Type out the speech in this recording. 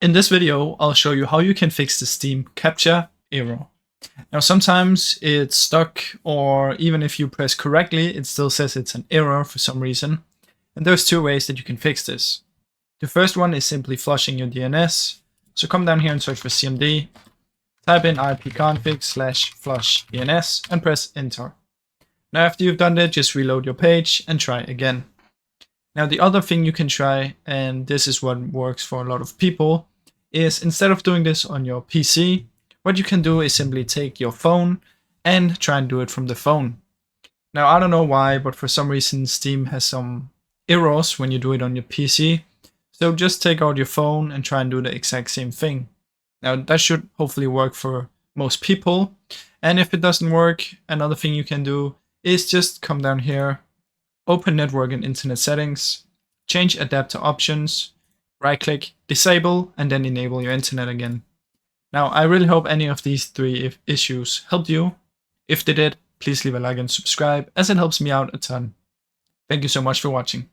In this video, I'll show you how you can fix the Steam Captcha error. Now sometimes it's stuck, or even if you press correctly, it still says it's an error for some reason. And there's two ways that you can fix this. The first one is simply flushing your DNS. So come down here and search for CMD, type in ipconfig/flush DNS and press enter. Now after you've done that, just reload your page and try again. Now the other thing you can try, and this is what works for a lot of people, is instead of doing this on your PC, what you can do is simply take your phone and try and do it from the phone. Now I don't know why, but for some reason Steam has some errors when you do it on your PC. So just take out your phone and try and do the exact same thing. Now that should hopefully work for most people. And if it doesn't work, another thing you can do is just come down here, open network and internet settings, change adapter options, right click, disable, and then enable your internet again. Now I really hope any of these three issues helped you. If they did, please leave a like and subscribe, as it helps me out a ton. Thank you so much for watching.